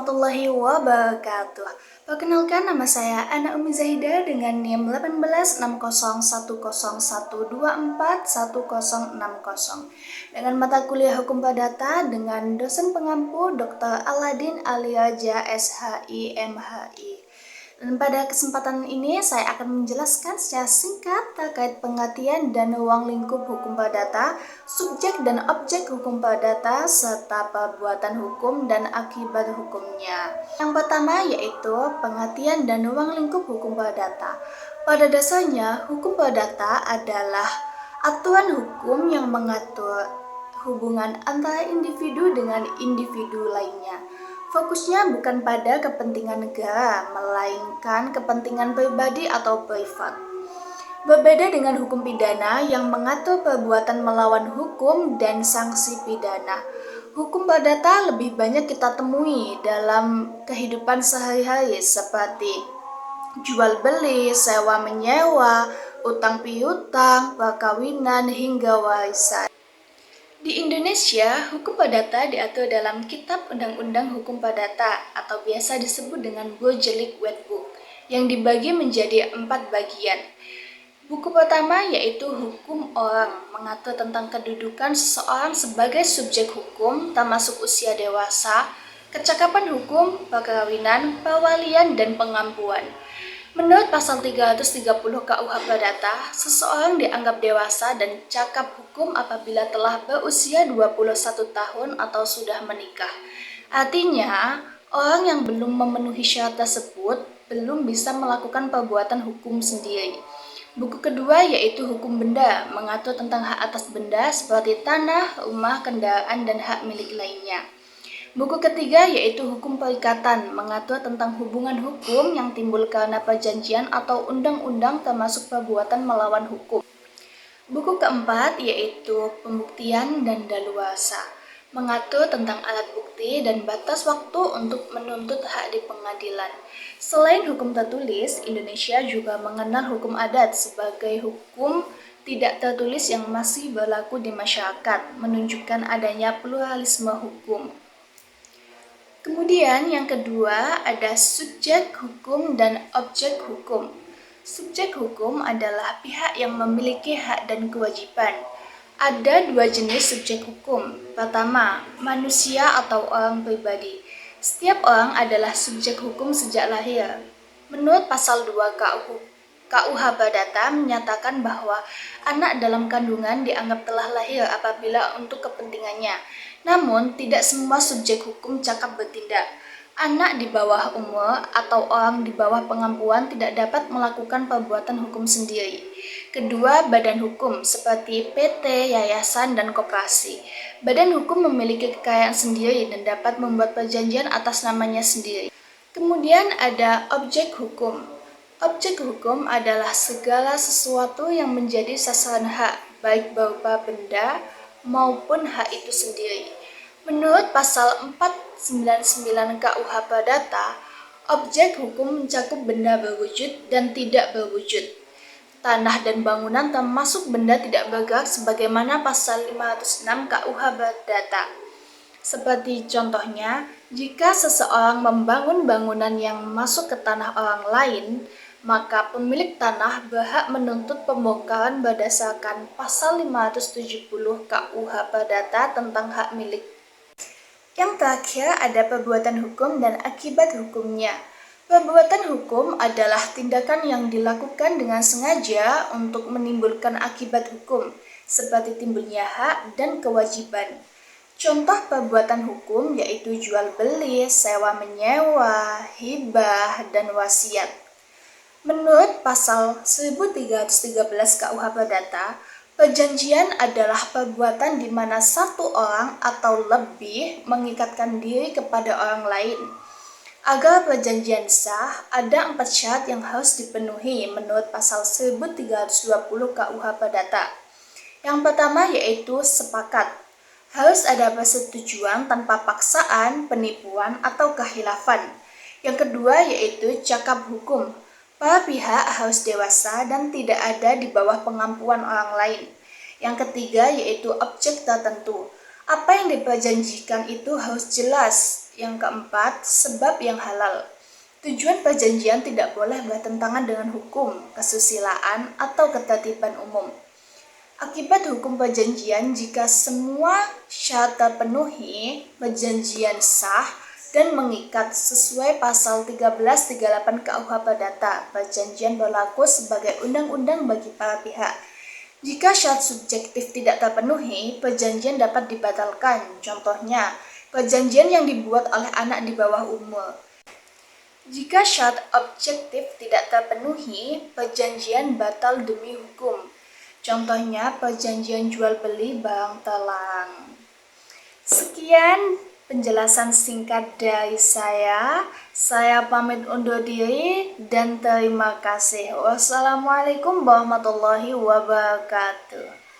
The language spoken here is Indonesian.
warahmatullahi wabarakatuh. Perkenalkan, nama saya Ana Umi Zahida dengan NIM 18601012410160 dengan mata kuliah Hukum Perdata dengan dosen pengampu Dr. Aladin Aliaja SHI MHI. Dan pada kesempatan ini saya akan menjelaskan secara singkat terkait pengertian dan ruang lingkup hukum perdata, subjek dan objek hukum perdata, serta perbuatan hukum dan akibat hukumnya. Yang pertama yaitu pengertian dan ruang lingkup hukum perdata. Pada dasarnya, hukum perdata adalah aturan hukum yang mengatur hubungan antara individu dengan individu lainnya. Fokusnya bukan pada kepentingan negara, melainkan kepentingan pribadi atau privat. Berbeda dengan hukum pidana yang mengatur perbuatan melawan hukum dan sanksi pidana. Hukum perdata lebih banyak kita temui dalam kehidupan sehari-hari seperti jual beli, sewa menyewa, utang piutang, perkawinan, hingga warisan. Di Indonesia, hukum perdata diatur dalam Kitab Undang-Undang Hukum Perdata atau biasa disebut dengan Burgerlijk Wetboek yang dibagi menjadi 4 bagian. Buku pertama yaitu Hukum Orang, mengatur tentang kedudukan seseorang sebagai subjek hukum termasuk usia dewasa, kecakapan hukum, perkawinan, perwalian, dan pengampuan. Menurut pasal 330 KUH Perdata, seseorang dianggap dewasa dan cakap hukum apabila telah berusia 21 tahun atau sudah menikah. Artinya, orang yang belum memenuhi syarat tersebut belum bisa melakukan perbuatan hukum sendiri. Buku kedua yaitu Hukum Benda, mengatur tentang hak atas benda seperti tanah, rumah, kendaraan, dan hak milik lainnya. Buku ketiga yaitu Hukum Perikatan, mengatur tentang hubungan hukum yang timbul karena perjanjian atau undang-undang termasuk perbuatan melawan hukum. Buku keempat yaitu Pembuktian dan Daluarsa, mengatur tentang alat bukti dan batas waktu untuk menuntut hak di pengadilan. Selain hukum tertulis, Indonesia juga mengenal hukum adat sebagai hukum tidak tertulis yang masih berlaku di masyarakat, menunjukkan adanya pluralisme hukum. Kemudian yang kedua ada subjek hukum dan objek hukum. Subjek hukum adalah pihak yang memiliki hak dan kewajiban. Ada 2 jenis subjek hukum. Pertama, manusia atau orang pribadi. Setiap orang adalah subjek hukum sejak lahir. Menurut pasal 2 KUH Perdata menyatakan bahwa anak dalam kandungan dianggap telah lahir apabila untuk kepentingannya. Namun, tidak semua subjek hukum cakap bertindak. Anak di bawah umur atau orang di bawah pengampuan tidak dapat melakukan perbuatan hukum sendiri. Kedua, badan hukum seperti PT, yayasan, dan koperasi. Badan hukum memiliki kekayaan sendiri dan dapat membuat perjanjian atas namanya sendiri. Kemudian ada objek hukum. Objek hukum adalah segala sesuatu yang menjadi sasaran hak, baik berupa benda maupun hak itu sendiri. Menurut pasal 499 KUH Perdata, objek hukum mencakup benda berwujud dan tidak berwujud. Tanah dan bangunan termasuk benda tidak bergerak sebagaimana pasal 506 KUH Perdata. Seperti contohnya, jika seseorang membangun bangunan yang masuk ke tanah orang lain, maka pemilik tanah berhak menuntut pembongkaran berdasarkan pasal 570 KUH Perdata tentang hak milik. Yang terakhir ada perbuatan hukum dan akibat hukumnya. Perbuatan hukum adalah tindakan yang dilakukan dengan sengaja untuk menimbulkan akibat hukum, seperti timbulnya hak dan kewajiban. Contoh perbuatan hukum yaitu jual beli, sewa menyewa, hibah, dan wasiat. Menurut pasal 1313 KUH Perdata, perjanjian adalah perbuatan di mana satu orang atau lebih mengikatkan diri kepada orang lain. Agar perjanjian sah, ada 4 syarat yang harus dipenuhi menurut pasal 1320 KUH Perdata. Yang pertama yaitu sepakat. Harus ada persetujuan tanpa paksaan, penipuan, atau kehilafan. Yang kedua yaitu cakap hukum. Para pihak harus dewasa dan tidak ada di bawah pengampuan orang lain. Yang ketiga yaitu objek tertentu. Apa yang diperjanjikan itu harus jelas, Yang keempat, sebab yang halal. Tujuan perjanjian tidak boleh bertentangan dengan hukum, kesusilaan, atau ketertiban umum. Akibat hukum perjanjian, jika semua syarat terpenuhi, perjanjian sah dan mengikat sesuai pasal 1338 KUH Perdata. Perjanjian berlaku sebagai undang-undang bagi para pihak. Jika syarat subjektif tidak terpenuhi, perjanjian dapat dibatalkan. Contohnya, perjanjian yang dibuat oleh anak di bawah umur. Jika syarat objektif tidak terpenuhi, perjanjian batal demi hukum. Contohnya, perjanjian jual beli barang terlarang. Sekian penjelasan singkat dari saya. Saya pamit undur diri dan terima kasih. Wassalamualaikum warahmatullahi wabarakatuh.